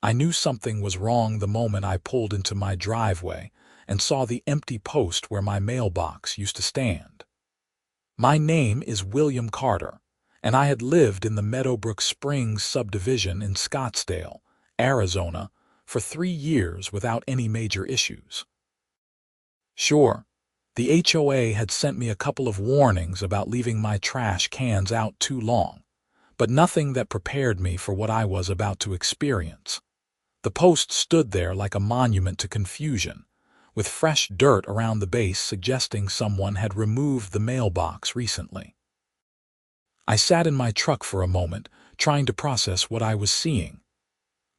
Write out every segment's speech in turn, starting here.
I knew something was wrong the moment I pulled into my driveway and saw the empty post where my mailbox used to stand. My name is William Carter, and I had lived in the Meadowbrook Springs subdivision in Scottsdale, Arizona, for 3 years without any major issues. Sure, the HOA had sent me a couple of warnings about leaving my trash cans out too long, but nothing that prepared me for what I was about to experience. The post stood there like a monument to confusion, with fresh dirt around the base suggesting someone had removed the mailbox recently. I sat in my truck for a moment, trying to process what I was seeing.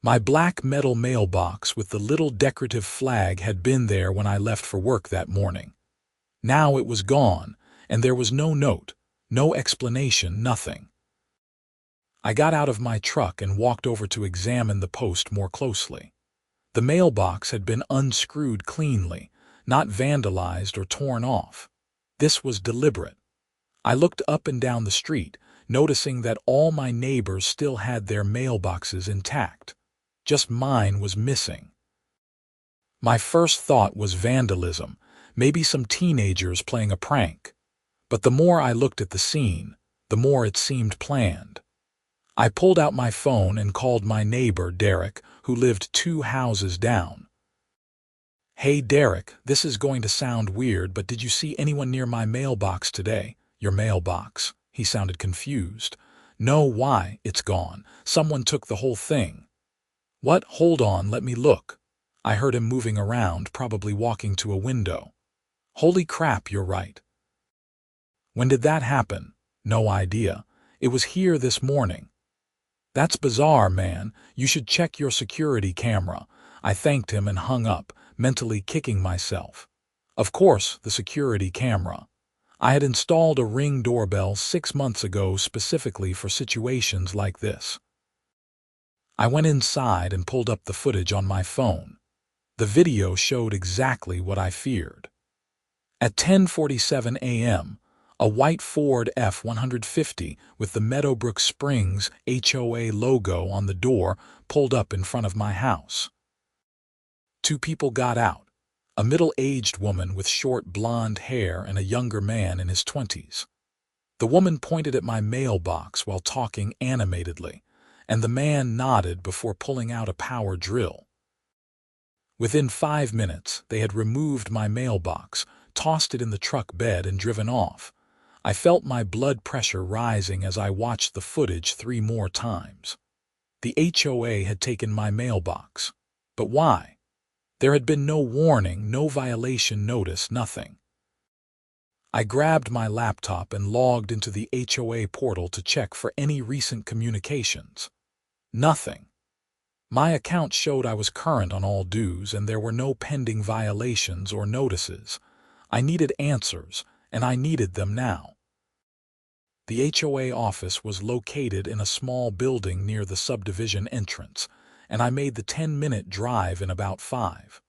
My black metal mailbox with the little decorative flag had been there when I left for work that morning. Now it was gone, and there was no note, no explanation, nothing. I got out of my truck and walked over to examine the post more closely. The mailbox had been unscrewed cleanly, not vandalized or torn off. This was deliberate. I looked up and down the street, noticing that all my neighbors still had their mailboxes intact. Just mine was missing. My first thought was vandalism, maybe some teenagers playing a prank. But the more I looked at the scene, the more it seemed planned. I pulled out my phone and called my neighbor, Derek, who lived 2 houses down. "Hey, Derek, this is going to sound weird, but did you see anyone near my mailbox today?" "Your mailbox?" He sounded confused. "No, why? It's gone. Someone took the whole thing." "What? Hold on, let me look." I heard him moving around, probably walking to a window. "Holy crap, you're right." "When did that happen?" "No idea. It was here this morning." "That's bizarre, man. You should check your security camera." I thanked him and hung up, mentally kicking myself. Of course, the security camera. I had installed a Ring doorbell 6 months ago specifically for situations like this. I went inside and pulled up the footage on my phone. The video showed exactly what I feared. At 10:47 a.m., a white Ford F-150 with the Meadowbrook Springs HOA logo on the door pulled up in front of my house. 2 people got out, a middle-aged woman with short blonde hair and a younger man in his 20s. The woman pointed at my mailbox while talking animatedly, and the man nodded before pulling out a power drill. Within 5 minutes, they had removed my mailbox, tossed it in the truck bed, and driven off. I felt my blood pressure rising as I watched the footage 3 more times. The HOA had taken my mailbox. But why? There had been no warning, no violation notice, nothing. I grabbed my laptop and logged into the HOA portal to check for any recent communications. Nothing. My account showed I was current on all dues and there were no pending violations or notices. I needed answers, and I needed them now. The HOA office was located in a small building near the subdivision entrance, and I made the 10-minute drive in about 5.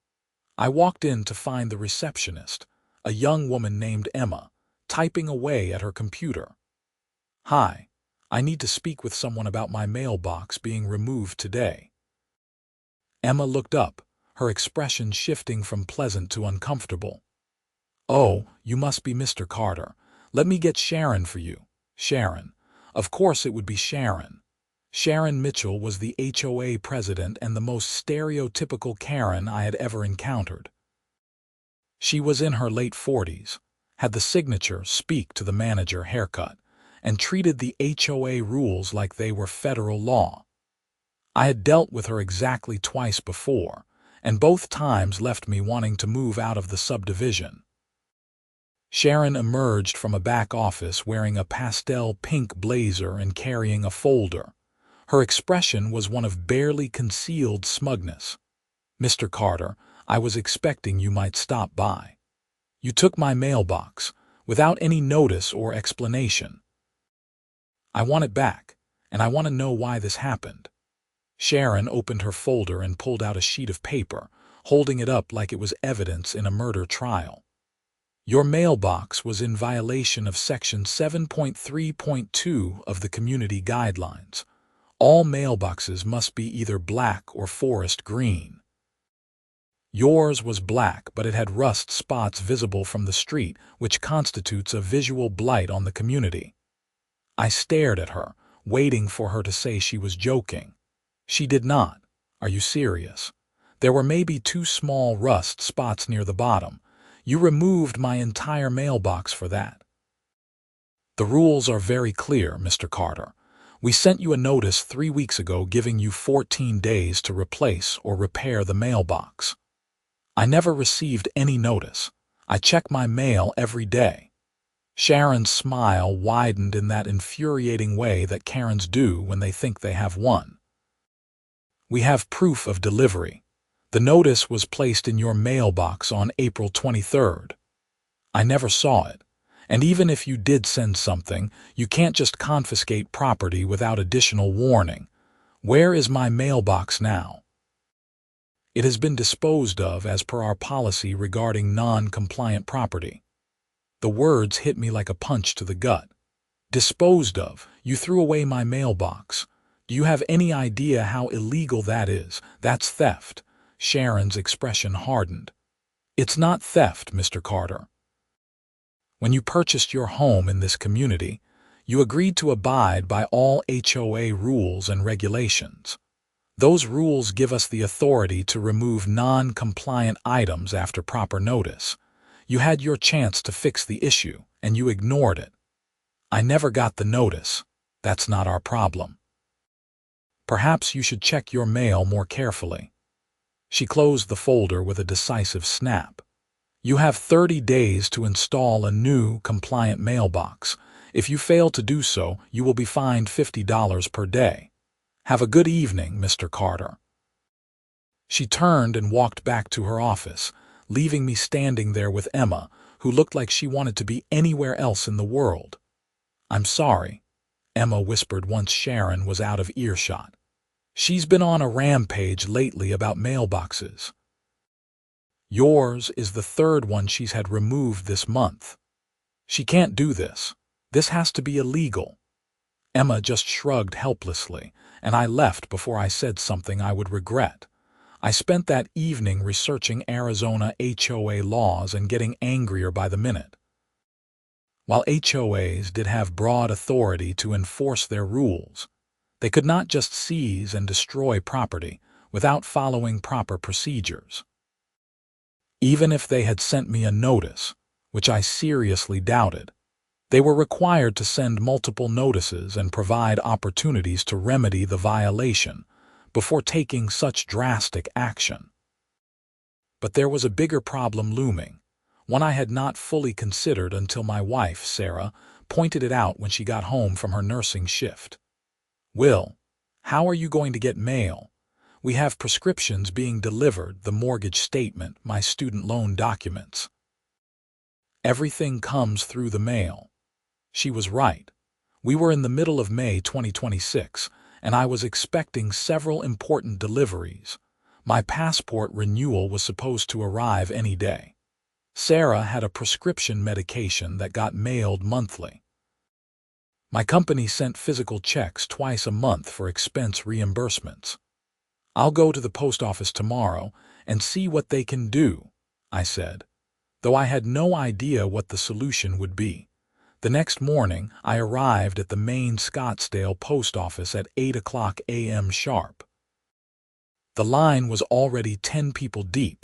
I walked in to find the receptionist, a young woman named Emma, typing away at her computer. "Hi, I need to speak with someone about my mailbox being removed today." Emma looked up, her expression shifting from pleasant to uncomfortable. "Oh, you must be Mr. Carter. Let me get Sharon for you." Sharon. Of course it would be Sharon. Sharon Mitchell was the HOA president and the most stereotypical Karen I had ever encountered. She was in her late 40s, had the signature "Speak to the manager" haircut, and treated the HOA rules like they were federal law. I had dealt with her exactly twice before, and both times left me wanting to move out of the subdivision. Sharon emerged from a back office wearing a pastel pink blazer and carrying a folder. Her expression was one of barely concealed smugness. "Mr. Carter, I was expecting you might stop by. You took my mailbox, without any notice or explanation. I want it back, and I want to know why this happened." Sharon opened her folder and pulled out a sheet of paper, holding it up like it was evidence in a murder trial. "Your mailbox was in violation of Section 7.3.2 of the Community Guidelines. All mailboxes must be either black or forest green. Yours was black, but it had rust spots visible from the street, which constitutes a visual blight on the community. I stared at her, waiting for her to say she was joking. She did not. Are you serious? There were maybe 2 small rust spots near the bottom. You removed my entire mailbox for that. The rules are very clear, Mr. Carter. We sent you a notice 3 weeks ago giving you 14 days to replace or repair the mailbox. I never received any notice. I check my mail every day. Sharon's smile widened in that infuriating way that Karens do when they think they have won. We have proof of delivery. The notice was placed in your mailbox on April 23rd. I never saw it. And even if you did send something, you can't just confiscate property without additional warning. Where is my mailbox now? It has been disposed of as per our policy regarding non-compliant property. The words hit me like a punch to the gut. Disposed of? You threw away my mailbox. Do you have any idea how illegal that is? That's theft. Sharon's expression hardened. It's not theft, Mr. Carter. When you purchased your home in this community, you agreed to abide by all HOA rules and regulations. Those rules give us the authority to remove non-compliant items after proper notice. You had your chance to fix the issue, and you ignored it. I never got the notice. That's not our problem. Perhaps you should check your mail more carefully. She closed the folder with a decisive snap. You have 30 days to install a new, compliant mailbox. If you fail to do so, you will be fined $50 per day. Have a good evening, Mr. Carter. She turned and walked back to her office, leaving me standing there with Emma, who looked like she wanted to be anywhere else in the world. I'm sorry, Emma whispered once Sharon was out of earshot. She's been on a rampage lately about mailboxes. Yours is the 3rd one she's had removed this month. She can't do this. This has to be illegal. Emma just shrugged helplessly, and I left before I said something I would regret. I spent that evening researching Arizona HOA laws and getting angrier by the minute. While HOAs did have broad authority to enforce their rules, they could not just seize and destroy property without following proper procedures. Even if they had sent me a notice, which I seriously doubted, they were required to send multiple notices and provide opportunities to remedy the violation before taking such drastic action. But there was a bigger problem looming, one I had not fully considered until my wife, Sarah, pointed it out when she got home from her nursing shift. Will, how are you going to get mail? We have prescriptions being delivered, the mortgage statement, my student loan documents. Everything comes through the mail. She was right. We were in the middle of May 2026, and I was expecting several important deliveries. My passport renewal was supposed to arrive any day. Sarah had a prescription medication that got mailed monthly. My company sent physical checks twice a month for expense reimbursements. I'll go to the post office tomorrow and see what they can do, I said, though I had no idea what the solution would be. The next morning, I arrived at the main Scottsdale post office at 8 a.m. sharp. The line was already 10 people deep,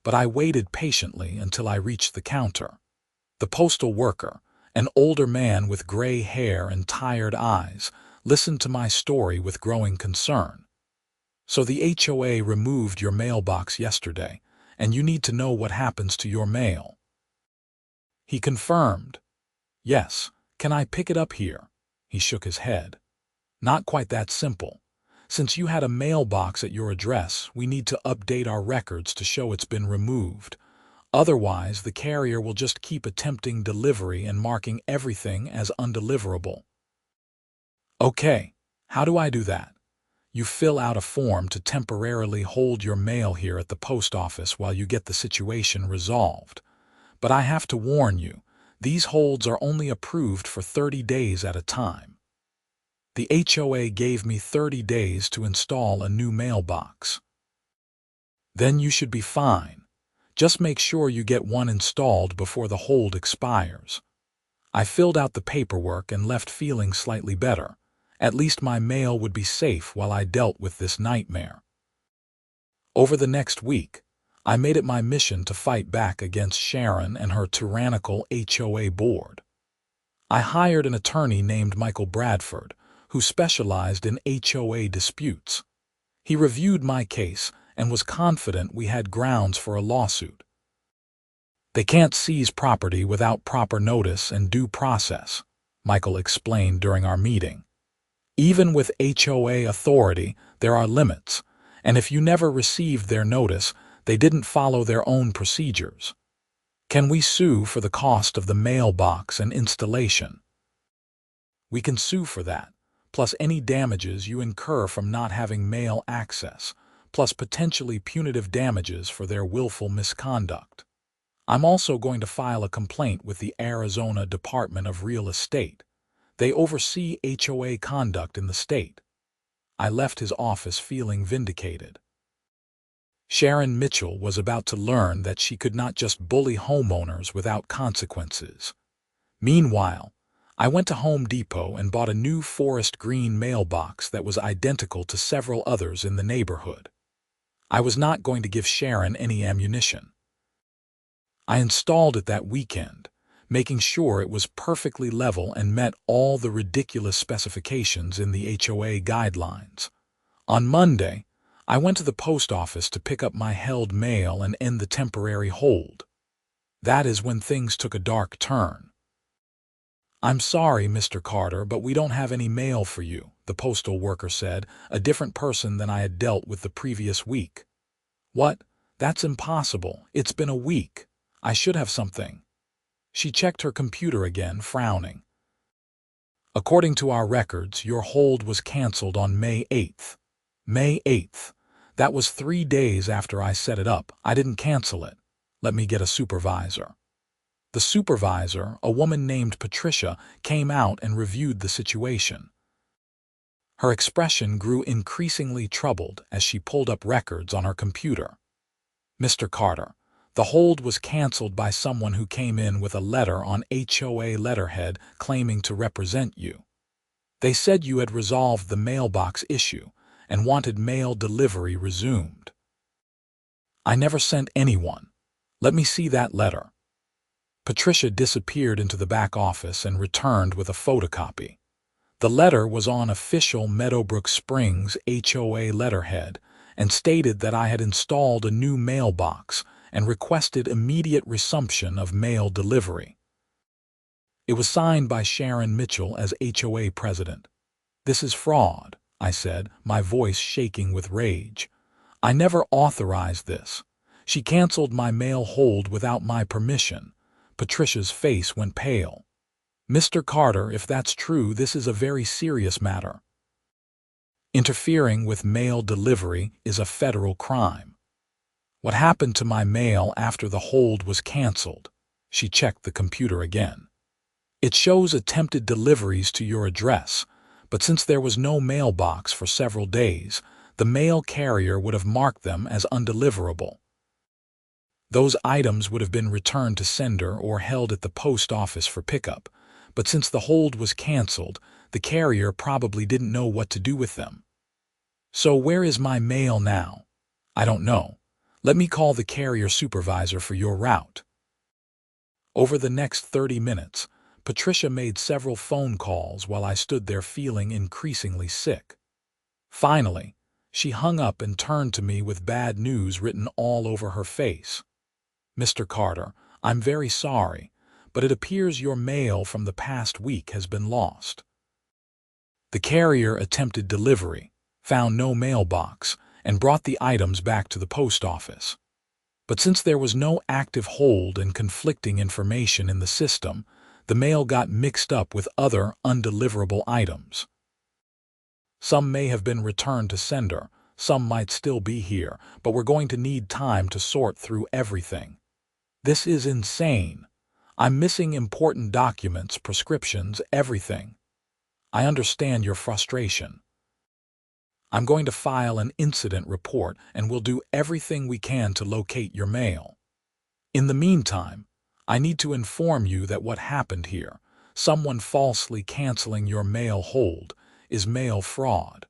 but I waited patiently until I reached the counter. The postal worker, an older man with gray hair and tired eyes, listened to my story with growing concern. So the HOA removed your mailbox yesterday, and you need to know what happens to your mail. He confirmed. Yes, can I pick it up here? He shook his head. Not quite that simple. Since you had a mailbox at your address, we need to update our records to show it's been removed. Otherwise, the carrier will just keep attempting delivery and marking everything as undeliverable. Okay, how do I do that? You fill out a form to temporarily hold your mail here at the post office while you get the situation resolved. But I have to warn you, these holds are only approved for 30 days at a time. The HOA gave me 30 days to install a new mailbox. Then you should be fine. Just make sure you get one installed before the hold expires. I filled out the paperwork and left feeling slightly better. At least my mail would be safe while I dealt with this nightmare. Over the next week, I made it my mission to fight back against Sharon and her tyrannical HOA board. I hired an attorney named Michael Bradford, who specialized in HOA disputes. He reviewed my case and was confident we had grounds for a lawsuit. They can't seize property without proper notice and due process, Michael explained during our meeting. Even with HOA authority, there are limits, and if you never received their notice, they didn't follow their own procedures. Can we sue for the cost of the mailbox and installation? We can sue for that, plus any damages you incur from not having mail access, plus potentially punitive damages for their willful misconduct. I'm also going to file a complaint with the Arizona Department of Real Estate. They oversee HOA conduct in the state. I left his office feeling vindicated. Sharon Mitchell was about to learn that she could not just bully homeowners without consequences. Meanwhile, I went to Home Depot and bought a new forest green mailbox that was identical to several others in the neighborhood. I was not going to give Sharon any ammunition. I installed it that weekend, making sure it was perfectly level and met all the ridiculous specifications in the HOA guidelines. On Monday, I went to the post office to pick up my held mail and end the temporary hold. That is when things took a dark turn. "I'm sorry, Mr. Carter, but we don't have any mail for you," the postal worker said, a different person than I had dealt with the previous week. "What? That's impossible. It's been a week. I should have something." She checked her computer again, frowning. "According to our records, your hold was canceled on May 8th. May 8th. That was 3 days after I set it up. I didn't cancel it. Let me get a supervisor." The supervisor, a woman named Patricia, came out and reviewed the situation. Her expression grew increasingly troubled as she pulled up records on her computer. "Mr. Carter, the hold was canceled by someone who came in with a letter on HOA letterhead claiming to represent you. They said you had resolved the mailbox issue and wanted mail delivery resumed." "I never sent anyone. Let me see that letter." Patricia disappeared into the back office and returned with a photocopy. The letter was on official Meadowbrook Springs HOA letterhead and stated that I had installed a new mailbox and requested immediate resumption of mail delivery. It was signed by Sharon Mitchell as HOA president. "This is fraud," I said, my voice shaking with rage. "I never authorized this. She canceled my mail hold without my permission." Patricia's face went pale. "Mr. Carter, if that's true, this is a very serious matter. Interfering with mail delivery is a federal crime." "What happened to my mail after the hold was canceled?" She checked the computer again. "It shows attempted deliveries to your address, but since there was no mailbox for several days, the mail carrier would have marked them as undeliverable. Those items would have been returned to sender or held at the post office for pickup, but since the hold was canceled, the carrier probably didn't know what to do with them. So where is my mail now?" "I don't know. Let me call the carrier supervisor for your route." Over the next 30 minutes, Patricia made several phone calls while I stood there feeling increasingly sick. Finally, she hung up and turned to me with bad news written all over her face. "Mr. Carter, I'm very sorry, but it appears your mail from the past week has been lost. The carrier attempted delivery, found no mailbox, and brought the items back to the post office. But since there was no active hold and conflicting information in the system, the mail got mixed up with other undeliverable items. Some may have been returned to sender, some might still be here, but we're going to need time to sort through everything. This is insane. I'm missing important documents, prescriptions, everything. I understand your frustration. I'm going to file an incident report and we'll do everything we can to locate your mail. In the meantime, I need to inform you that what happened here, someone falsely canceling your mail hold, is mail fraud.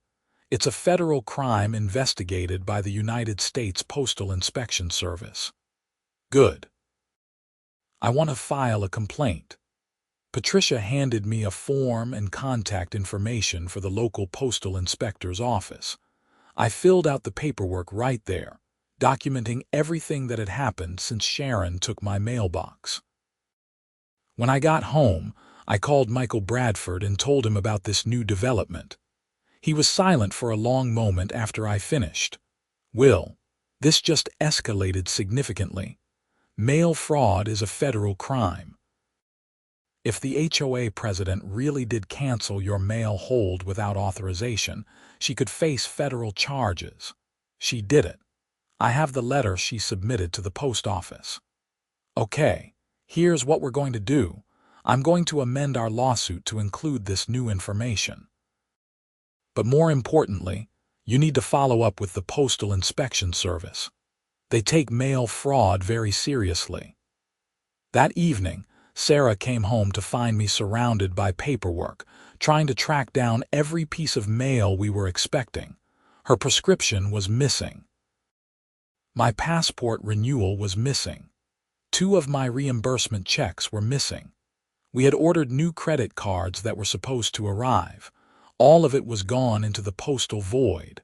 It's a federal crime investigated by the United States Postal Inspection Service. Good. I want to file a complaint. Patricia handed me a form and contact information for the local postal inspector's office. I filled out the paperwork right there, documenting everything that had happened since Sharon took my mailbox. When I got home, I called Michael Bradford and told him about this new development. He was silent for a long moment after I finished. Will, this just escalated significantly. Mail fraud is a federal crime. If the HOA president really did cancel your mail hold without authorization, she could face federal charges. She did it. I have the letter she submitted to the post office. Okay, here's what we're going to do. I'm going to amend our lawsuit to include this new information. But more importantly, you need to follow up with the Postal Inspection Service. They take mail fraud very seriously. That evening, Sarah came home to find me surrounded by paperwork, trying to track down every piece of mail we were expecting. Her prescription was missing. My passport renewal was missing. 2 of my reimbursement checks were missing. We had ordered new credit cards that were supposed to arrive. All of it was gone into the postal void.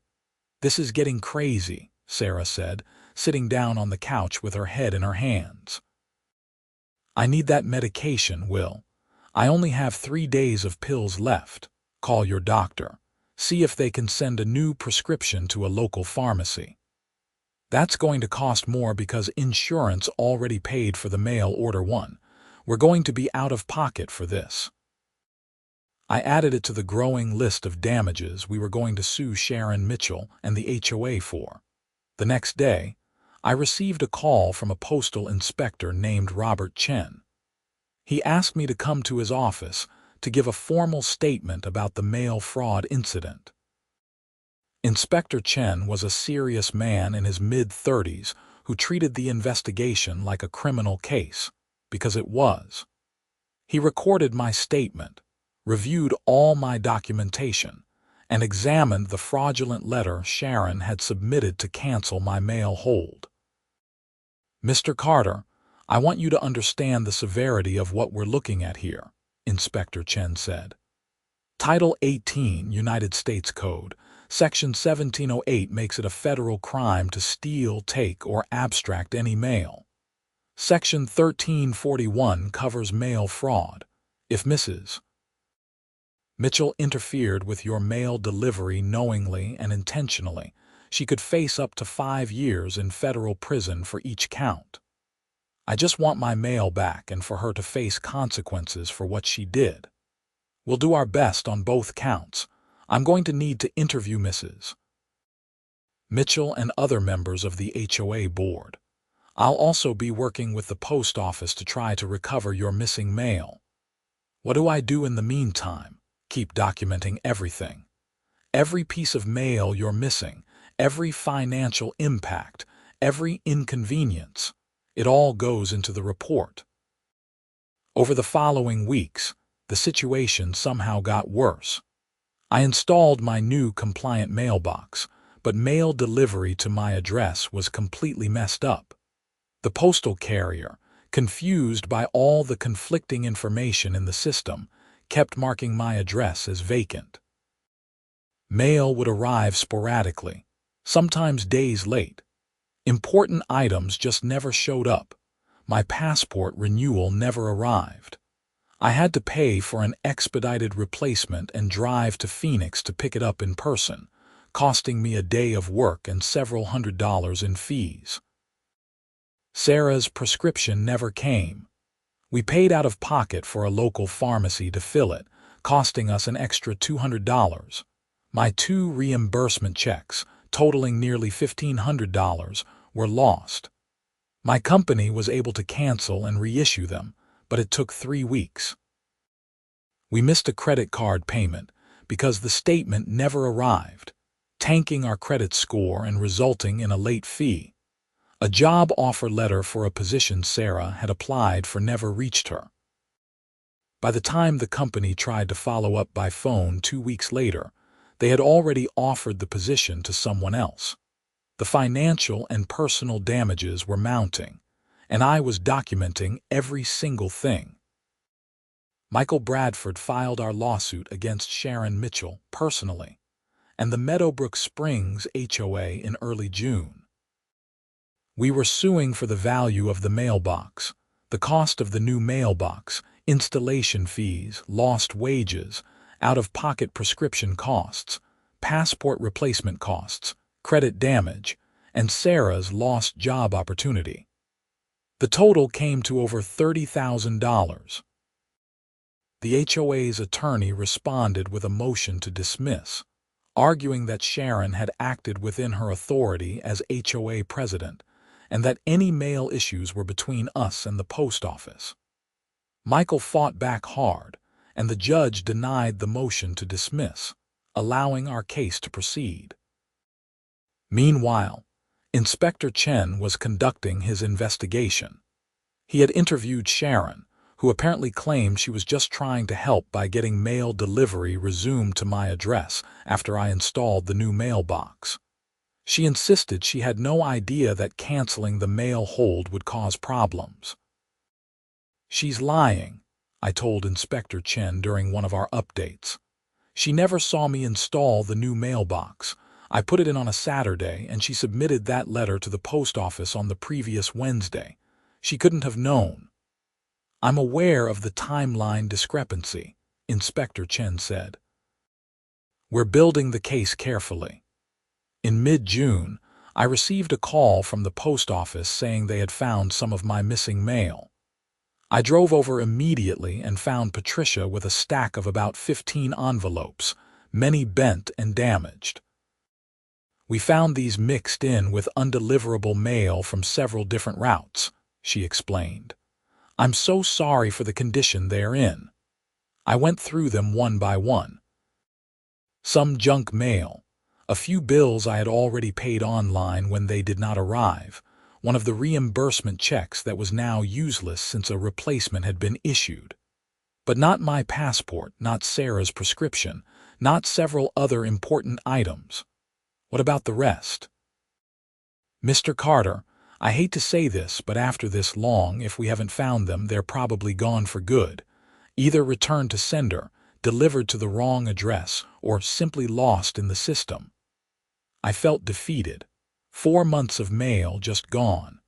This is getting crazy, Sarah said, sitting down on the couch with her head in her hands. I need that medication, Will. I only have 3 days of pills left. Call your doctor. See if they can send a new prescription to a local pharmacy. That's going to cost more because insurance already paid for the mail order 1. We're going to be out of pocket for this. I added it to the growing list of damages we were going to sue Sharon Mitchell and the HOA for. The next day, I received a call from a postal inspector named Robert Chen. He asked me to come to his office to give a formal statement about the mail fraud incident. Inspector Chen was a serious man in his mid-30s who treated the investigation like a criminal case, because it was. He recorded my statement, reviewed all my documentation, and examined the fraudulent letter Sharon had submitted to cancel my mail hold. Mr. Carter, I want you to understand the severity of what we're looking at here, Inspector Chen said. Title 18 United States Code, Section 1708 makes it a federal crime to steal, take, or abstract any mail. Section 1341 covers mail fraud. If Mrs. Mitchell interfered with your mail delivery knowingly and intentionally, she could face up to 5 years in federal prison for each count. I just want my mail back and for her to face consequences for what she did. We'll do our best on both counts. I'm going to need to interview Mrs. Mitchell and other members of the HOA board. I'll also be working with the post office to try to recover your missing mail. What do I do in the meantime? Keep documenting everything. Every piece of mail you're missing, every financial impact, every inconvenience. It all goes into the report. Over the following weeks, the situation somehow got worse. I installed my new compliant mailbox, but mail delivery to my address was completely messed up. The postal carrier, confused by all the conflicting information in the system, kept marking my address as vacant. Mail would arrive sporadically, sometimes days late. Important items just never showed up. My passport renewal never arrived. I had to pay for an expedited replacement and drive to Phoenix to pick it up in person, costing me a day of work and several $100s in fees. Sarah's prescription never came. We paid out of pocket for a local pharmacy to fill it, costing us an extra $200. My 2 reimbursement checks, totaling nearly $1,500, were lost. My company was able to cancel and reissue them, but it took 3 weeks. We missed a credit card payment because the statement never arrived, tanking our credit score and resulting in a late fee. A job offer letter for a position Sarah had applied for never reached her. By the time the company tried to follow up by phone 2 weeks later, they had already offered the position to someone else. The financial and personal damages were mounting, and I was documenting every single thing. Michael Bradford filed our lawsuit against Sharon Mitchell personally, and the Meadowbrook Springs HOA in early June. We were suing for the value of the mailbox, the cost of the new mailbox, installation fees, lost wages, out-of-pocket prescription costs, passport replacement costs, credit damage, and Sarah's lost job opportunity. The total came to over $30,000. The HOA's attorney responded with a motion to dismiss, arguing that Sharon had acted within her authority as HOA president and that any mail issues were between us and the post office. Michael fought back hard, and the judge denied the motion to dismiss, allowing our case to proceed. Meanwhile, Inspector Chen was conducting his investigation. He had interviewed Sharon, who apparently claimed she was just trying to help by getting mail delivery resumed to my address after I installed the new mailbox. She insisted she had no idea that canceling the mail hold would cause problems. "She's lying," I told Inspector Chen during one of our updates. "She never saw me install the new mailbox. I put it in on a Saturday, and she submitted that letter to the post office on the previous Wednesday. She couldn't have known." "I'm aware of the timeline discrepancy," Inspector Chen said. "We're building the case carefully." In mid-June, I received a call from the post office saying they had found some of my missing mail. I drove over immediately and found Patricia with a stack of about 15 envelopes, many bent and damaged. "We found these mixed in with undeliverable mail from several different routes," she explained. "I'm so sorry for the condition they're in." I went through them one by one. Some junk mail, a few bills I had already paid online when they did not arrive, one of the reimbursement checks that was now useless since a replacement had been issued. But not my passport, not Sarah's prescription, not several other important items. What about the rest? "Mr. Carter, I hate to say this, but after this long, if we haven't found them, they're probably gone for good. Either returned to sender, delivered to the wrong address, or simply lost in the system." I felt defeated. 4 months of mail just gone.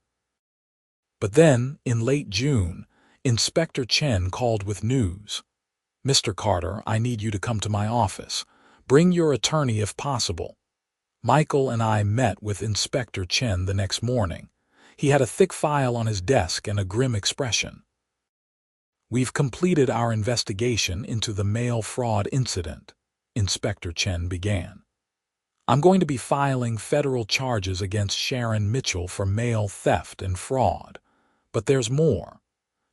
But then, in late June, Inspector Chen called with news. "Mr. Carter, I need you to come to my office. Bring your attorney if possible." Michael and I met with Inspector Chen the next morning. He had a thick file on his desk and a grim expression. "We've completed our investigation into the mail fraud incident," Inspector Chen began. "I'm going to be filing federal charges against Sharon Mitchell for mail theft and fraud. But there's more.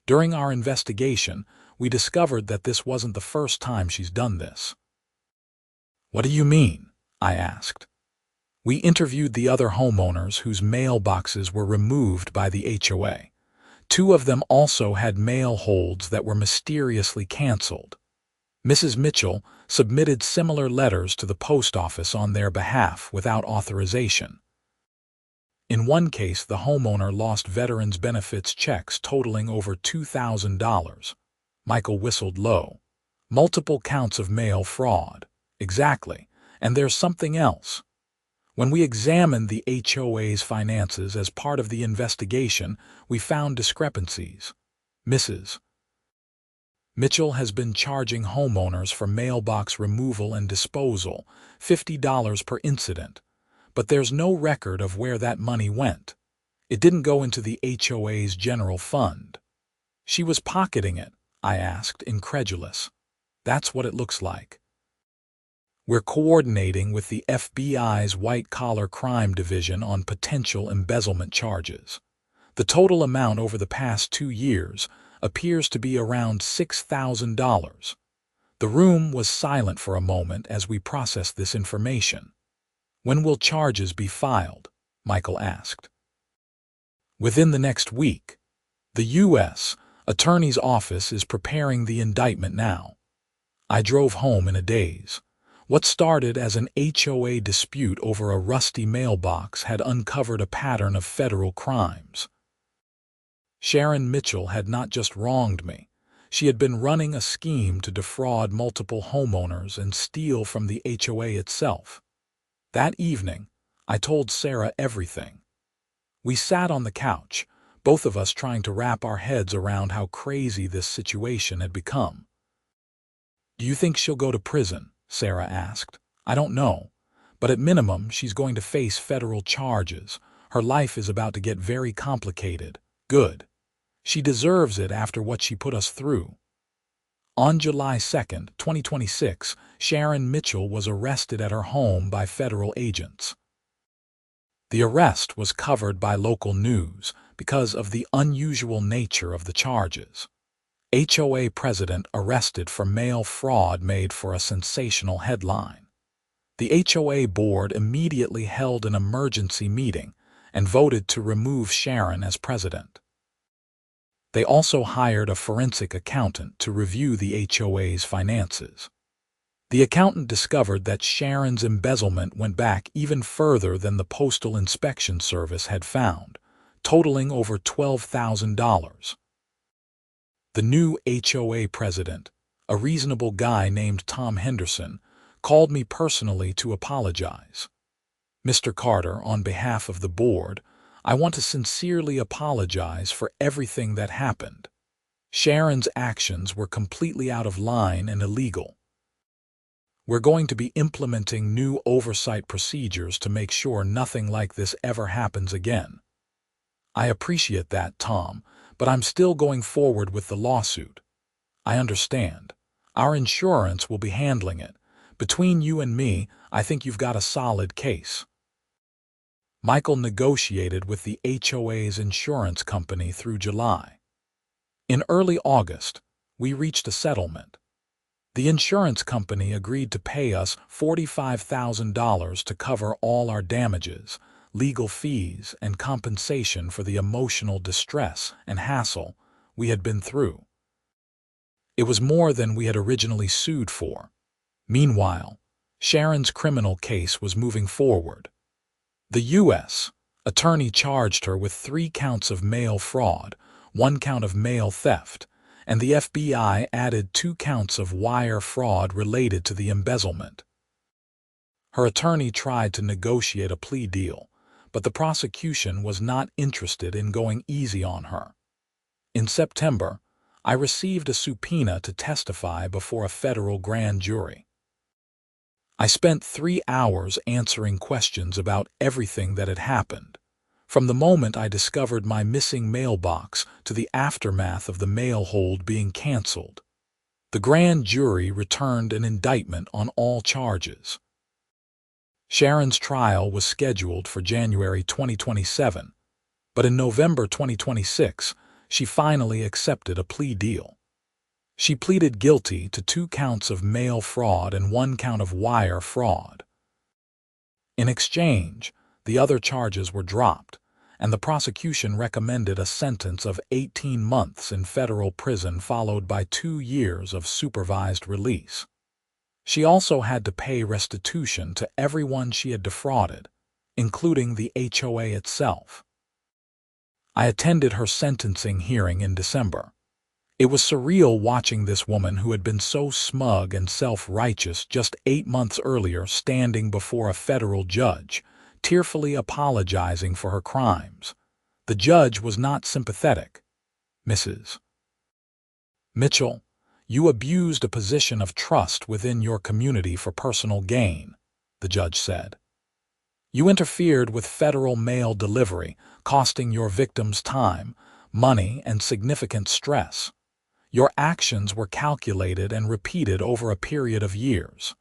During our investigation, we discovered that this wasn't the first time she's done this." "What do you mean?" I asked. We interviewed the other homeowners whose mailboxes were removed by the HOA. 2 of them also had mail holds that were mysteriously canceled. Mrs. Mitchell submitted similar letters to the post office on their behalf without authorization. In one case, the homeowner lost veterans' benefits checks totaling over $2,000. Michael whistled low. "Multiple counts of mail fraud." "Exactly. And there's something else. When we examined the HOA's finances as part of the investigation, we found discrepancies. Mrs. Mitchell has been charging homeowners for mailbox removal and disposal, $50 per incident, but there's no record of where that money went. It didn't go into the HOA's general fund." "She was pocketing it?" I asked, incredulous. "That's what it looks like." "We're coordinating with the FBI's white-collar crime division on potential embezzlement charges. The total amount over the past 2 years appears to be around $6,000. The room was silent for a moment as we processed this information. "When will charges be filed?" Michael asked. "Within the next week. The U.S. Attorney's Office is preparing the indictment now." I drove home in a daze. What started as an HOA dispute over a rusty mailbox had uncovered a pattern of federal crimes. Sharon Mitchell had not just wronged me. She had been running a scheme to defraud multiple homeowners and steal from the HOA itself. That evening, I told Sarah everything. We sat on the couch, both of us trying to wrap our heads around how crazy this situation had become. "Do you think she'll go to prison?" Sarah asked. "I don't know, but at minimum she's going to face federal charges. Her life is about to get very complicated." "Good. She deserves it after what she put us through." On July 2nd, 2026, Sharon Mitchell was arrested at her home by federal agents. The arrest was covered by local news because of the unusual nature of the charges. HOA president arrested for mail fraud made for a sensational headline. The HOA board immediately held an emergency meeting and voted to remove Sharon as president. They also hired a forensic accountant to review the HOA's finances. The accountant discovered that Sharon's embezzlement went back even further than the Postal Inspection Service had found, totaling over $12,000. The new HOA president, a reasonable guy named Tom Henderson, called me personally to apologize. "Mr. Carter, on behalf of the board, I want to sincerely apologize for everything that happened. Sharon's actions were completely out of line and illegal. We're going to be implementing new oversight procedures to make sure nothing like this ever happens again." "I appreciate that, Tom, but I'm still going forward with the lawsuit." "I understand. Our insurance will be handling it. Between you and me, I think you've got a solid case." Michael negotiated with the HOA's insurance company through July. In early August, we reached a settlement. The insurance company agreed to pay us $45,000 to cover all our damages, legal fees, and compensation for the emotional distress and hassle we had been through. It was more than we had originally sued for. Meanwhile, Sharon's criminal case was moving forward. The U.S. attorney charged her with 3 counts of mail fraud, 1 count of mail theft, and the FBI added 2 counts of wire fraud related to the embezzlement. Her attorney tried to negotiate a plea deal, but the prosecution was not interested in going easy on her. In September, I received a subpoena to testify before a federal grand jury. I spent 3 hours answering questions about everything that had happened, from the moment I discovered my missing mailbox to the aftermath of the mail hold being canceled. The grand jury returned an indictment on all charges. Sharon's trial was scheduled for January 2027, but in November 2026, she finally accepted a plea deal. She pleaded guilty to 2 counts of mail fraud and 1 count of wire fraud. In exchange, the other charges were dropped, and the prosecution recommended a sentence of 18 months in federal prison followed by 2 years of supervised release. She also had to pay restitution to everyone she had defrauded, including the HOA itself. I attended her sentencing hearing in December. It was surreal watching this woman who had been so smug and self-righteous just 8 months earlier standing before a federal judge, tearfully apologizing for her crimes. The judge was not sympathetic. "Mrs. Mitchell, you abused a position of trust within your community for personal gain," the judge said. "You interfered with federal mail delivery, costing your victims time, money, and significant stress. Your actions were calculated and repeated over a period of years.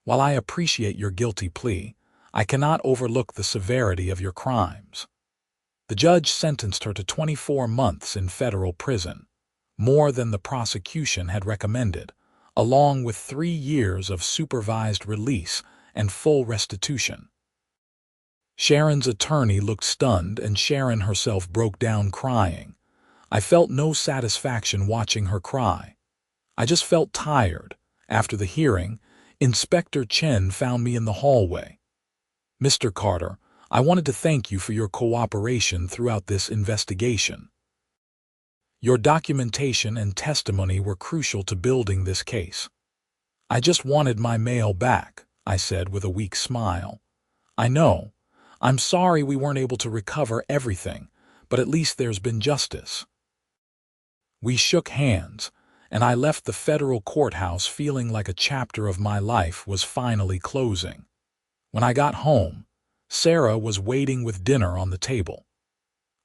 While I appreciate your guilty plea, I cannot overlook the severity of your crimes." The judge sentenced her to 24 months in federal prison, more than the prosecution had recommended, along with 3 years of supervised release and full restitution. Sharon's attorney looked stunned, and Sharon herself broke down crying. I felt no satisfaction watching her cry. I just felt tired. After the hearing, Inspector Chen found me in the hallway. "Mr. Carter, I wanted to thank you for your cooperation throughout this investigation. Your documentation and testimony were crucial to building this case." "I just wanted my mail back," I said with a weak smile. "I know. I'm sorry we weren't able to recover everything, but at least there's been justice." We shook hands, and I left the federal courthouse feeling like a chapter of my life was finally closing. When I got home, Sarah was waiting with dinner on the table.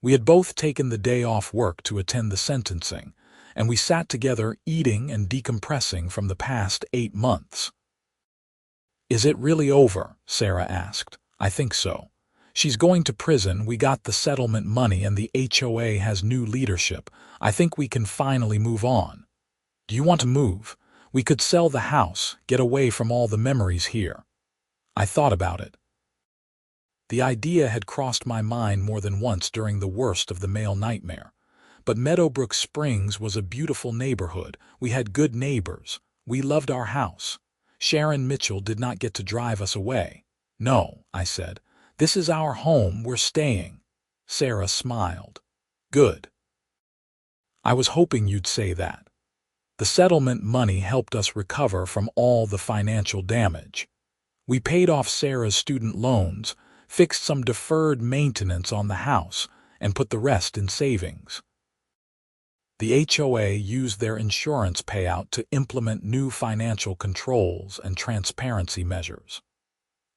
We had both taken the day off work to attend the sentencing, and we sat together eating and decompressing from the past 8 months. "Is it really over?" Sarah asked. "I think so. She's going to prison, we got the settlement money, and the HOA has new leadership. I think we can finally move on. Do you want to move? We could sell the house, get away from all the memories here." I thought about it. The idea had crossed my mind more than once during the worst of the mail nightmare. But Meadowbrook Springs was a beautiful neighborhood. We had good neighbors. We loved our house. Sharon Mitchell did not get to drive us away. "No," I said. "This is our home. We're staying." Sarah smiled. "Good. I was hoping you'd say that." The settlement money helped us recover from all the financial damage. We paid off Sarah's student loans, fixed some deferred maintenance on the house, and put the rest in savings. The HOA used their insurance payout to implement new financial controls and transparency measures.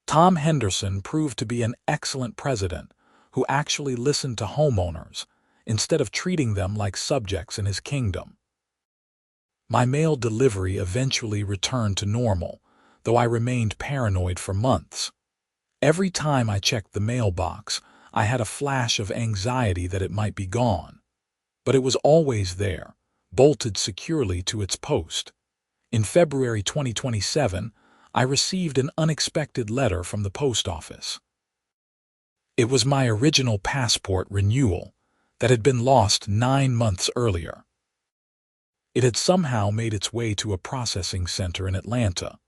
Tom Henderson proved to be an excellent president who actually listened to homeowners instead of treating them like subjects in his kingdom. My mail delivery eventually returned to normal, though I remained paranoid for months. Every time I checked the mailbox, I had a flash of anxiety that it might be gone. But it was always there, bolted securely to its post. In February 2027, I received an unexpected letter from the post office. It was my original passport renewal that had been lost 9 months earlier. It had somehow made its way to a processing center in Atlanta,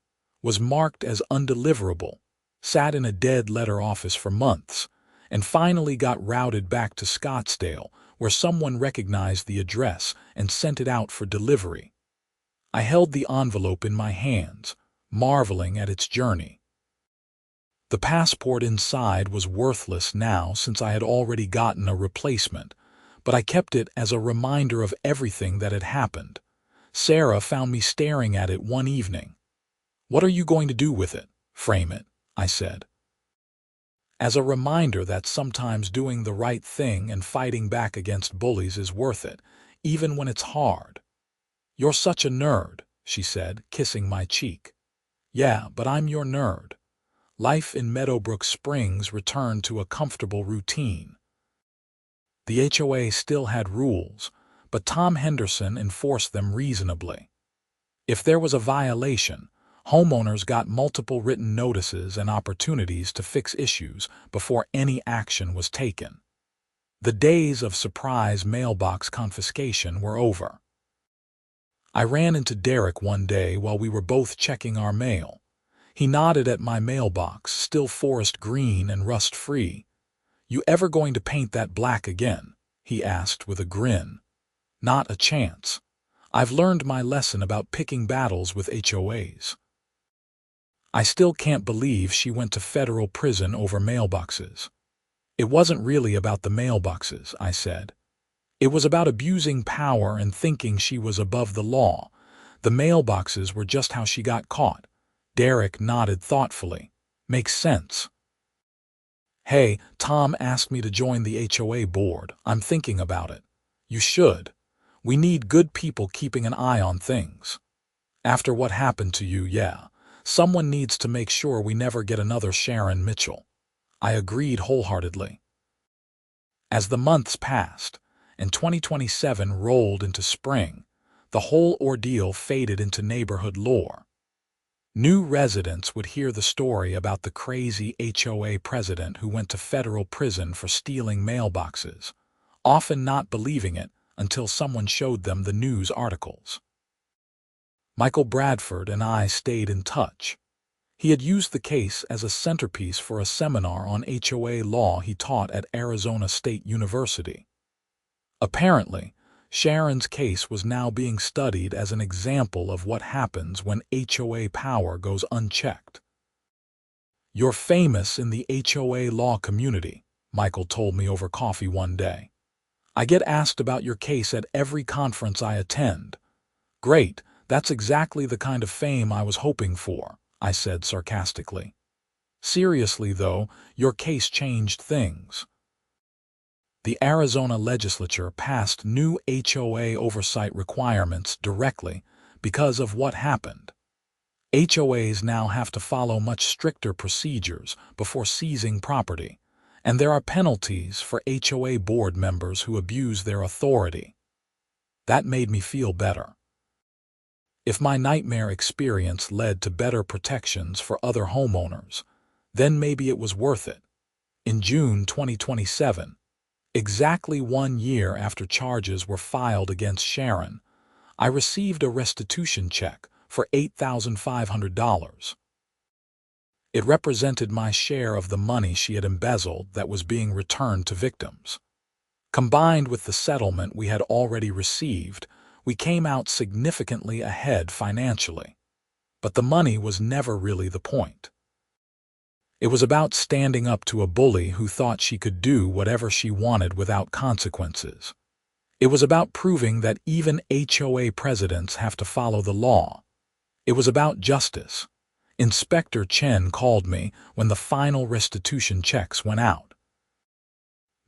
was marked as undeliverable, sat in a dead letter office for months, and finally got routed back to Scottsdale, where someone recognized the address and sent it out for delivery. I held the envelope in my hands, marveling at its journey. The passport inside was worthless now since I had already gotten a replacement, but I kept it as a reminder of everything that had happened. Sarah found me staring at it one evening. "What are you going to do with it?" "Frame it," I said. "As a reminder that sometimes doing the right thing and fighting back against bullies is worth it, even when it's hard." "You're such a nerd," she said, kissing my cheek. "Yeah, but I'm your nerd." Life in Meadowbrook Springs returned to a comfortable routine. The HOA still had rules, but Tom Henderson enforced them reasonably. If there was a violation, homeowners got multiple written notices and opportunities to fix issues before any action was taken. The days of surprise mailbox confiscation were over. I ran into Derek one day while we were both checking our mail. He nodded at my mailbox, still forest green and rust-free. "You ever going to paint that black again?" he asked with a grin. "Not a chance. I've learned my lesson about picking battles with HOAs." I still can't believe she went to federal prison over mailboxes. "It wasn't really about the mailboxes," I said. "It was about abusing power and thinking she was above the law. The mailboxes were just how she got caught." Derek nodded thoughtfully. "Makes sense." "Hey, Tom asked me to join the HOA board. I'm thinking about it." "You should. We need good people keeping an eye on things. After what happened to you, yeah. Someone needs to make sure we never get another Sharon Mitchell." I agreed wholeheartedly. As the months passed, and 2027 rolled into spring, the whole ordeal faded into neighborhood lore. New residents would hear the story about the crazy HOA president who went to federal prison for stealing mailboxes, often not believing it until someone showed them the news articles. Michael Bradford and I stayed in touch. He had used the case as a centerpiece for a seminar on HOA law he taught at Arizona State University. Apparently, Sharon's case was now being studied as an example of what happens when HOA power goes unchecked. "You're famous in the HOA law community," Michael told me over coffee one day. "I get asked about your case at every conference I attend." "Great, that's exactly the kind of fame I was hoping for," I said sarcastically. "Seriously, though, your case changed things." The Arizona legislature passed new HOA oversight requirements directly because of what happened. HOAs now have to follow much stricter procedures before seizing property, and there are penalties for HOA board members who abuse their authority. That made me feel better. If my nightmare experience led to better protections for other homeowners, then maybe it was worth it. In June 2027, exactly 1 year after charges were filed against Sharon, I received a restitution check for $8,500. It represented my share of the money she had embezzled that was being returned to victims. Combined with the settlement we had already received, we came out significantly ahead financially. But the money was never really the point. It was about standing up to a bully who thought she could do whatever she wanted without consequences. It was about proving that even HOA presidents have to follow the law. It was about justice. Inspector Chen called me when the final restitution checks went out.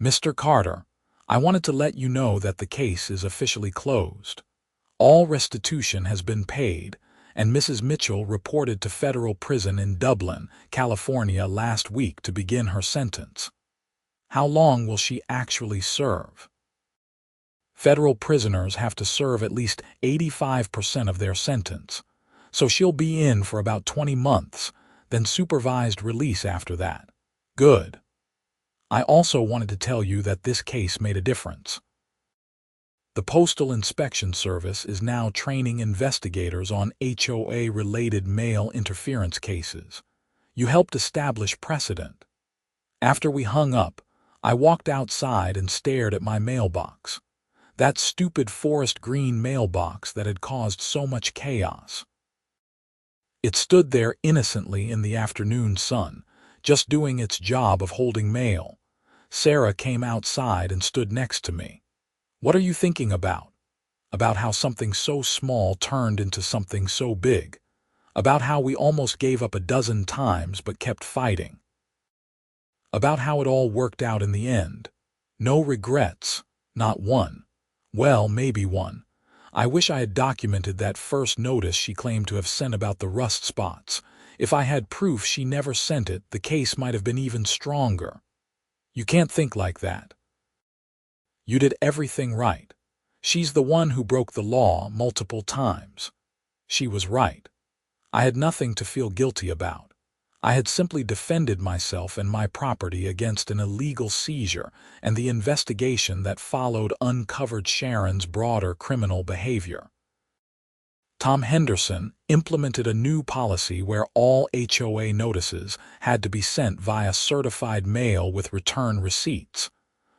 "Mr. Carter, I wanted to let you know that the case is officially closed. All restitution has been paid, and Mrs. Mitchell reported to federal prison in Dublin, California last week to begin her sentence. How long will she actually serve?" Federal prisoners have to serve at least 85% of their sentence, so she'll be in for about 20 months, then supervised release after that. Good. I also wanted to tell you that this case made a difference. The Postal Inspection Service is now training investigators on HOA-related mail interference cases. You helped establish precedent. After we hung up, I walked outside and stared at my mailbox. That stupid forest green mailbox that had caused so much chaos. It stood there innocently in the afternoon sun, just doing its job of holding mail. Sarah came outside and stood next to me. "What are you thinking about?" "About how something so small turned into something so big. About how we almost gave up a dozen times but kept fighting. About how it all worked out in the end. No regrets, not one. Well, maybe one. I wish I had documented that first notice she claimed to have sent about the rust spots. If I had proof she never sent it, the case might have been even stronger." "You can't think like that. You did everything right. She's the one who broke the law multiple times." She was right. I had nothing to feel guilty about. I had simply defended myself and my property against an illegal seizure, and the investigation that followed uncovered Sharon's broader criminal behavior. Tom Henderson implemented a new policy where all HOA notices had to be sent via certified mail with return receipts.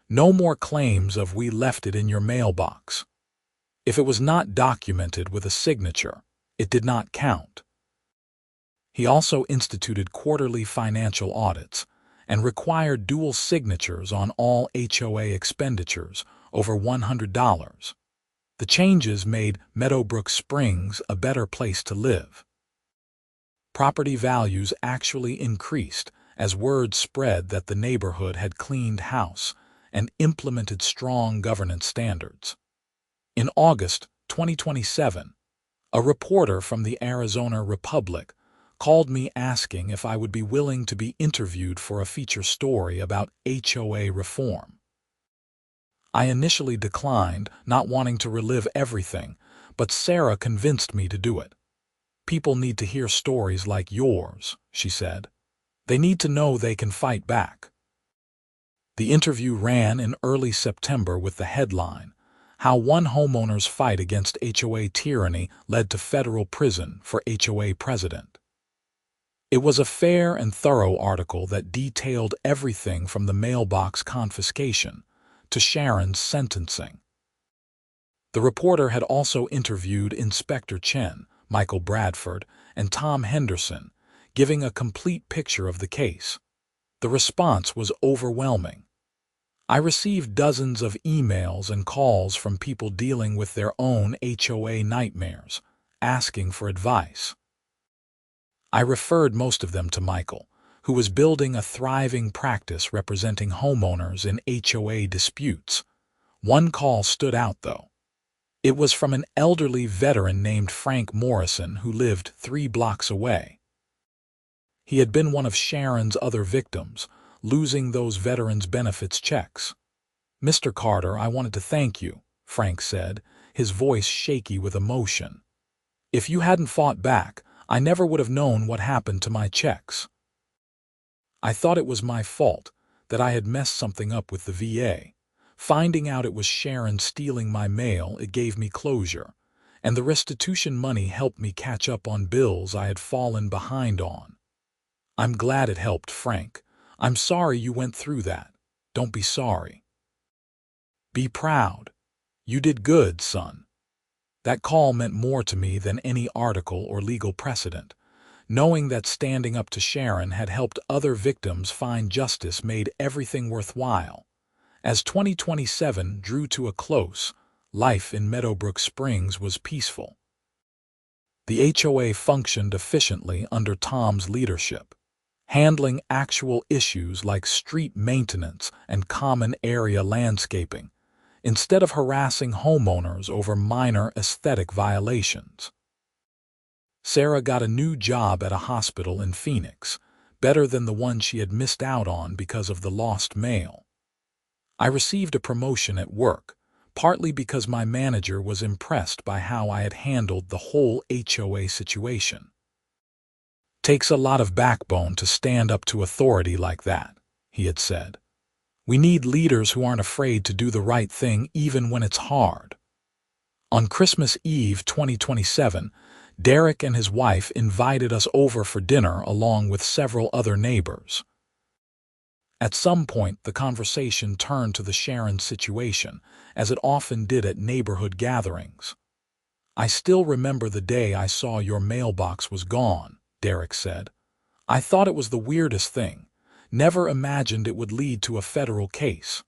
No more claims of "we left it in your mailbox." If it was not documented with a signature, it did not count. He also instituted quarterly financial audits and required dual signatures on all HOA expenditures over $100. The changes made Meadowbrook Springs a better place to live. Property values actually increased as word spread that the neighborhood had cleaned house and implemented strong governance standards. In August 2027, a reporter from the Arizona Republic called me asking if I would be willing to be interviewed for a feature story about HOA reform. I initially declined, not wanting to relive everything, but Sarah convinced me to do it. People need to hear stories like yours, she said. They need to know they can fight back. The interview ran in early September with the headline, "How One Homeowner's Fight Against HOA Tyranny Led to Federal Prison for HOA President." It was a fair and thorough article that detailed everything from the mailbox confiscation to Sharon's sentencing. The reporter had also interviewed Inspector Chen, Michael Bradford, and Tom Henderson, giving a complete picture of the case. The response was overwhelming. I received dozens of emails and calls from people dealing with their own HOA nightmares, asking for advice. I referred most of them to Michael, who was building a thriving practice representing homeowners in HOA disputes. One call stood out, though. It was from an elderly veteran named Frank Morrison who lived 3 blocks away. He had been one of Sharon's other victims, losing those veterans' benefits checks. "Mr. Carter, I wanted to thank you," Frank said, his voice shaky with emotion. "If you hadn't fought back, I never would have known what happened to my checks. I thought it was my fault, that I had messed something up with the VA. Finding out it was Sharon stealing my mail, it gave me closure, and the restitution money helped me catch up on bills I had fallen behind on. I'm glad it helped, Frank. I'm sorry you went through that. Don't be sorry. Be proud. You did good, son." That call meant more to me than any article or legal precedent. Knowing that standing up to Sharon had helped other victims find justice made everything worthwhile. As 2027 drew to a close, life in Meadowbrook Springs was peaceful. The HOA functioned efficiently under Tom's leadership, handling actual issues like street maintenance and common area landscaping, instead of harassing homeowners over minor aesthetic violations. Sarah got a new job at a hospital in Phoenix, better than the one she had missed out on because of the lost mail. I received a promotion at work, partly because my manager was impressed by how I had handled the whole HOA situation. "Takes a lot of backbone to stand up to authority like that," he had said. "We need leaders who aren't afraid to do the right thing even when it's hard." On Christmas Eve 2027, Derek and his wife invited us over for dinner along with several other neighbors. At some point, the conversation turned to the Sharon situation, as it often did at neighborhood gatherings. "I still remember the day I saw your mailbox was gone," Derek said. "I thought it was the weirdest thing. Never imagined it would lead to a federal case."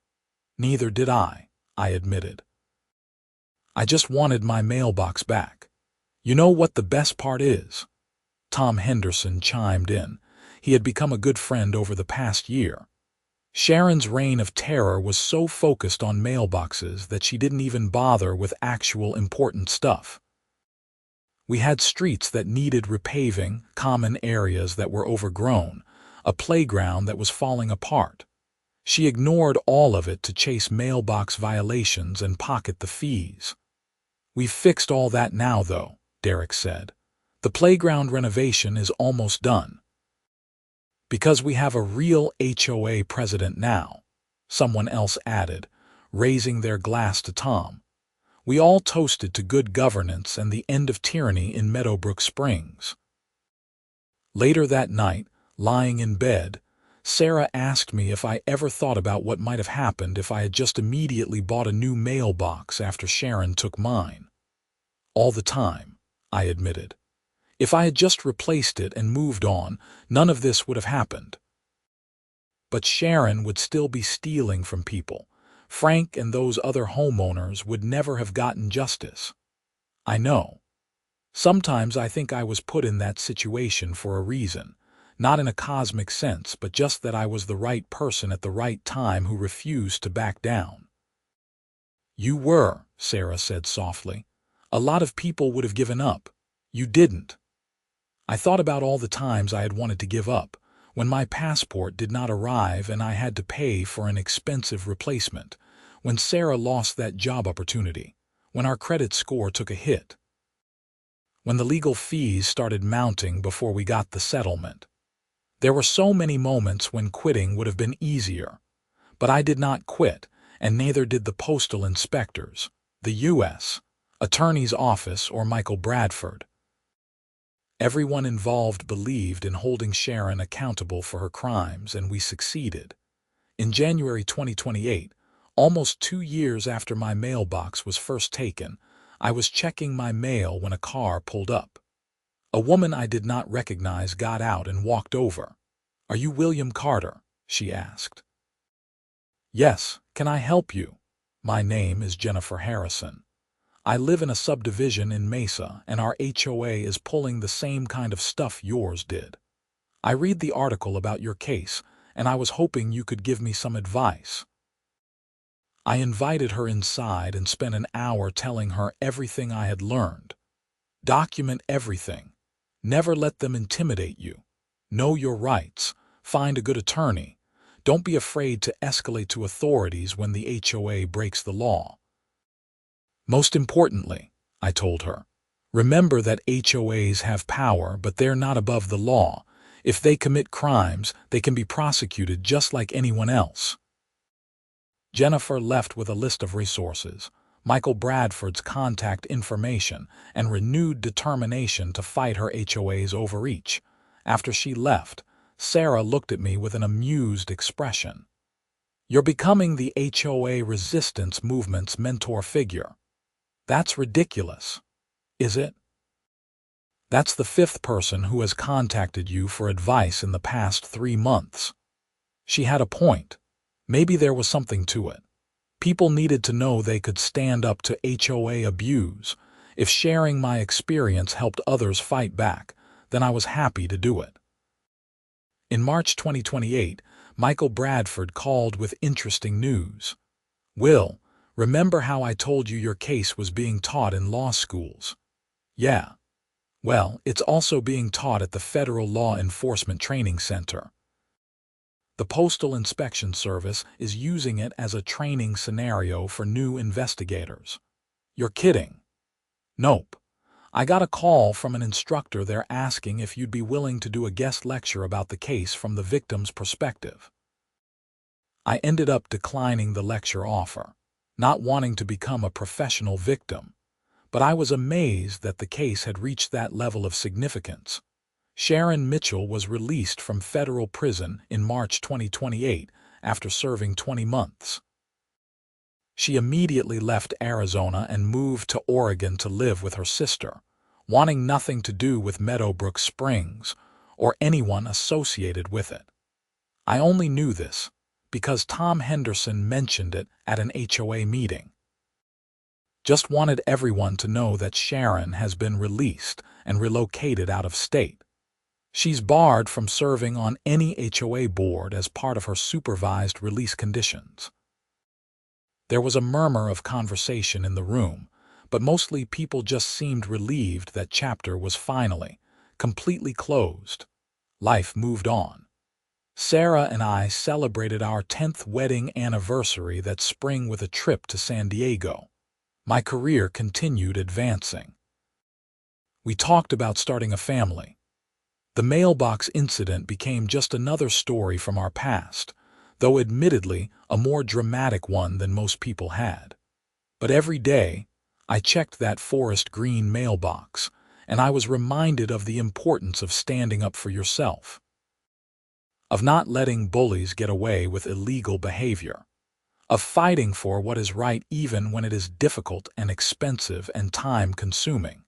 "Neither did I admitted. "I just wanted my mailbox back. You know what the best part is?" Tom Henderson chimed in. He had become a good friend over the past year. "Sharon's reign of terror was so focused on mailboxes that she didn't even bother with actual important stuff. We had streets that needed repaving, common areas that were overgrown, a playground that was falling apart. She ignored all of it to chase mailbox violations and pocket the fees. We've fixed all that now, though," Derek said. "The playground renovation is almost done." "Because we have a real HOA president now," someone else added, raising their glass to Tom. We all toasted to good governance and the end of tyranny in Meadowbrook Springs. Later that night, lying in bed, Sarah asked me if I ever thought about what might have happened if I had just immediately bought a new mailbox after Sharon took mine. "All the time," I admitted. "If I had just replaced it and moved on, none of this would have happened." But Sharon would still be stealing from people. Frank and those other homeowners would never have gotten justice. "I know. Sometimes I think I was put in that situation for a reason, not in a cosmic sense, but just that I was the right person at the right time who refused to back down." "You were," Sarah said softly. "A lot of people would have given up. You didn't." I thought about all the times I had wanted to give up, when my passport did not arrive and I had to pay for an expensive replacement, when Sarah lost that job opportunity, when our credit score took a hit, when the legal fees started mounting before we got the settlement. There were so many moments when quitting would have been easier, but I did not quit, and neither did the postal inspectors, the U.S. Attorney's Office, or Michael Bradford. Everyone involved believed in holding Sharon accountable for her crimes, and we succeeded. In January 2028, almost 2 years after my mailbox was first taken, I was checking my mail when a car pulled up. A woman I did not recognize got out and walked over. "Are you William Carter?" she asked. "Yes, can I help you?" "My name is Jennifer Harrison. I live in a subdivision in Mesa, and our HOA is pulling the same kind of stuff yours did. I read the article about your case, and I was hoping you could give me some advice." I invited her inside and spent an hour telling her everything I had learned. Document everything. Never let them intimidate you. Know your rights. Find a good attorney. Don't be afraid to escalate to authorities when the HOA breaks the law. Most importantly, I told her, remember that HOAs have power, but they're not above the law. If they commit crimes, they can be prosecuted just like anyone else. Jennifer left with a list of resources, Michael Bradford's contact information, and renewed determination to fight her HOA's overreach. After she left, Sarah looked at me with an amused expression. "You're becoming the HOA resistance movement's mentor figure." "That's ridiculous." "Is it?" "That's the 5th person who has contacted you for advice in the past 3 months." She had a point. Maybe there was something to it. People needed to know they could stand up to HOA abuse. If sharing my experience helped others fight back, then I was happy to do it. In March 2028, Michael Bradford called with interesting news. "Will, remember how I told you your case was being taught in law schools?" "Yeah. Well, it's also being taught at the Federal Law Enforcement Training Center. The Postal Inspection Service is using it as a training scenario for new investigators." "You're kidding." "Nope. I got a call from an instructor there asking if you'd be willing to do a guest lecture about the case from the victim's perspective." I ended up declining the lecture offer, not wanting to become a professional victim, but I was amazed that the case had reached that level of significance. Sharon Mitchell was released from federal prison in March 2028 after serving 20 months. She immediately left Arizona and moved to Oregon to live with her sister, wanting nothing to do with Meadowbrook Springs or anyone associated with it. I only knew this because Tom Henderson mentioned it at an HOA meeting. Just wanted everyone to know that Sharon has been released and relocated out of state. She's barred from serving on any HOA board as part of her supervised release conditions. There was a murmur of conversation in the room, but mostly people just seemed relieved that chapter was finally, completely closed. Life moved on. Sarah and I celebrated our 10th wedding anniversary that spring with a trip to San Diego. My career continued advancing. We talked about starting a family. The mailbox incident became just another story from our past, though admittedly a more dramatic one than most people had. But every day, I checked that forest green mailbox, and I was reminded of the importance of standing up for yourself, of not letting bullies get away with illegal behavior, of fighting for what is right even when it is difficult and expensive and time-consuming.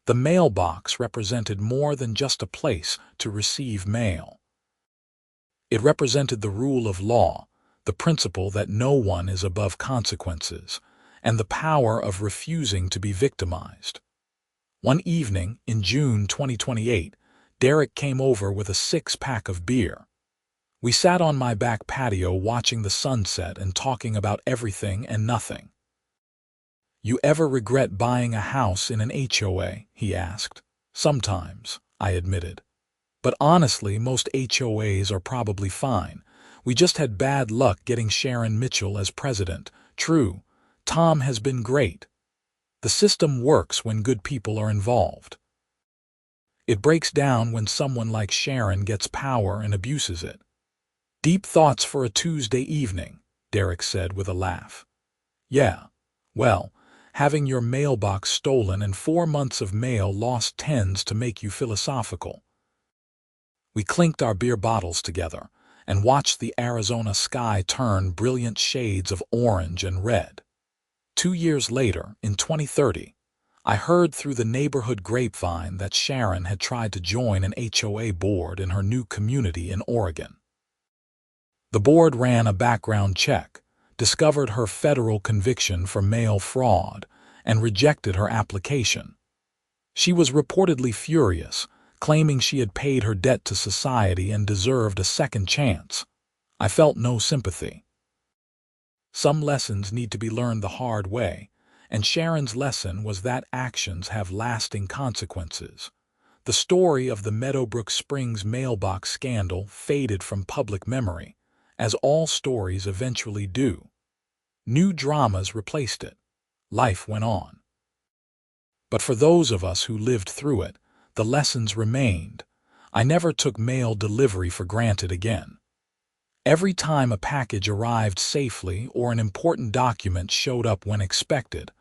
The mailbox represented more than just a place to receive mail. It represented the rule of law, the principle that no one is above consequences, and the power of refusing to be victimized. One evening in June 2028, Derek came over with a 6-pack of beer. We sat on my back patio watching the sunset and talking about everything and nothing. "You ever regret buying a house in an HOA?" he asked. "Sometimes," I admitted. "But honestly, most HOAs are probably fine. We just had bad luck getting Sharon Mitchell as president." "True. Tom has been great." The system works when good people are involved. It breaks down when someone like Sharon gets power and abuses it. Deep thoughts for a Tuesday evening, Derek said with a laugh. Yeah, well, having your mailbox stolen and 4 months of mail lost tends to make you philosophical. We clinked our beer bottles together and watched the Arizona sky turn brilliant shades of orange and red. 2 years later, in 2030, I heard through the neighborhood grapevine that Sharon had tried to join an HOA board in her new community in Oregon. The board ran a background check, discovered her federal conviction for mail fraud, and rejected her application. She was reportedly furious, claiming she had paid her debt to society and deserved a second chance. I felt no sympathy. Some lessons need to be learned the hard way, and Sharon's lesson was that actions have lasting consequences. The story of the Meadowbrook Springs mailbox scandal faded from public memory, as all stories eventually do. New dramas replaced it. Life went on. But for those of us who lived through it, the lessons remained. I never took mail delivery for granted again. Every time a package arrived safely or an important document showed up when expected,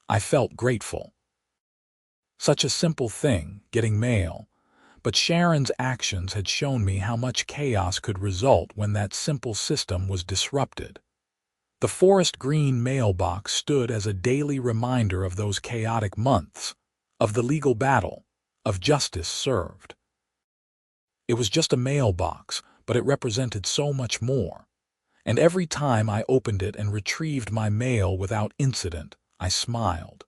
I felt grateful. Such a simple thing, getting mail, but Sharon's actions had shown me how much chaos could result when that simple system was disrupted. The forest green mailbox stood as a daily reminder of those chaotic months, of the legal battle, of justice served. It was just a mailbox, but it represented so much more. And every time I opened it and retrieved my mail without incident, I smiled.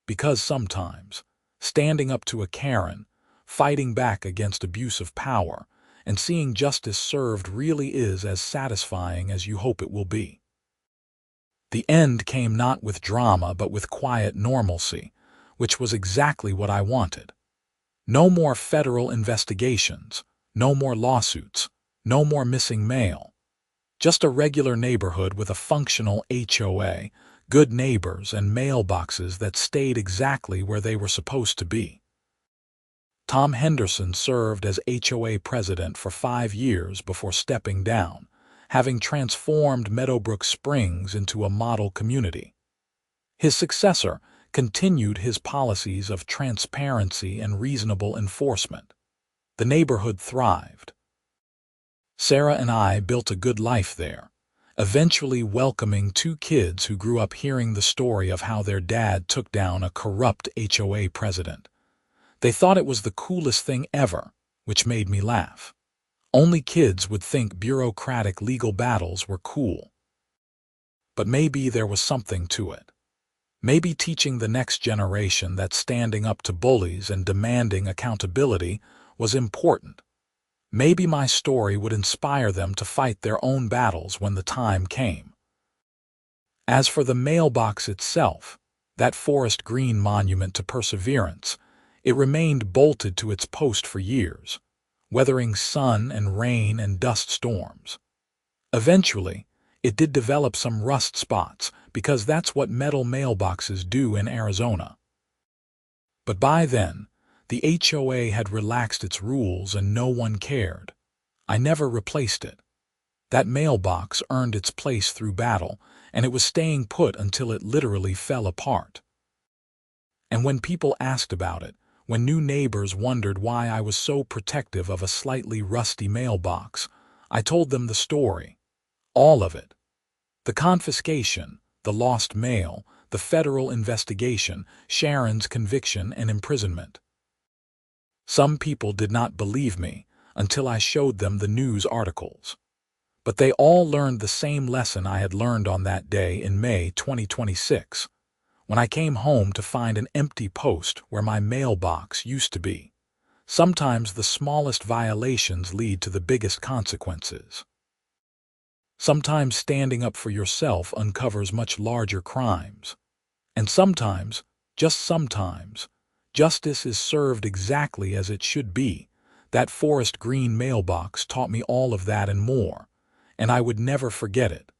Because sometimes, standing up to a Karen, fighting back against abuse of power, and seeing justice served really is as satisfying as you hope it will be. The end came not with drama but with quiet normalcy, which was exactly what I wanted. No more federal investigations, no more lawsuits, no more missing mail. Just a regular neighborhood with a functional HOA, good neighbors, and mailboxes that stayed exactly where they were supposed to be. Tom Henderson served as HOA president for 5 years before stepping down, having transformed Meadowbrook Springs into a model community. His successor continued his policies of transparency and reasonable enforcement. The neighborhood thrived. Sarah and I built a good life there, eventually welcoming 2 kids who grew up hearing the story of how their dad took down a corrupt HOA president. They thought it was the coolest thing ever, which made me laugh. Only kids would think bureaucratic legal battles were cool. But maybe there was something to it. Maybe teaching the next generation that standing up to bullies and demanding accountability was important. Maybe my story would inspire them to fight their own battles when the time came. As for the mailbox itself, that forest green monument to perseverance, it remained bolted to its post for years, weathering sun and rain and dust storms. Eventually, it did develop some rust spots because that's what metal mailboxes do in Arizona. But by then, the HOA had relaxed its rules and no one cared. I never replaced it. That mailbox earned its place through battle, and it was staying put until it literally fell apart. And when people asked about it, when new neighbors wondered why I was so protective of a slightly rusty mailbox, I told them the story. All of it. The confiscation, the lost mail, the federal investigation, Sharon's conviction and imprisonment. Some people did not believe me until I showed them the news articles. But they all learned the same lesson I had learned on that day in May 2026, when I came home to find an empty post where my mailbox used to be. Sometimes the smallest violations lead to the biggest consequences. Sometimes standing up for yourself uncovers much larger crimes. And sometimes, just sometimes, justice is served exactly as it should be. That forest green mailbox taught me all of that and more, and I would never forget it.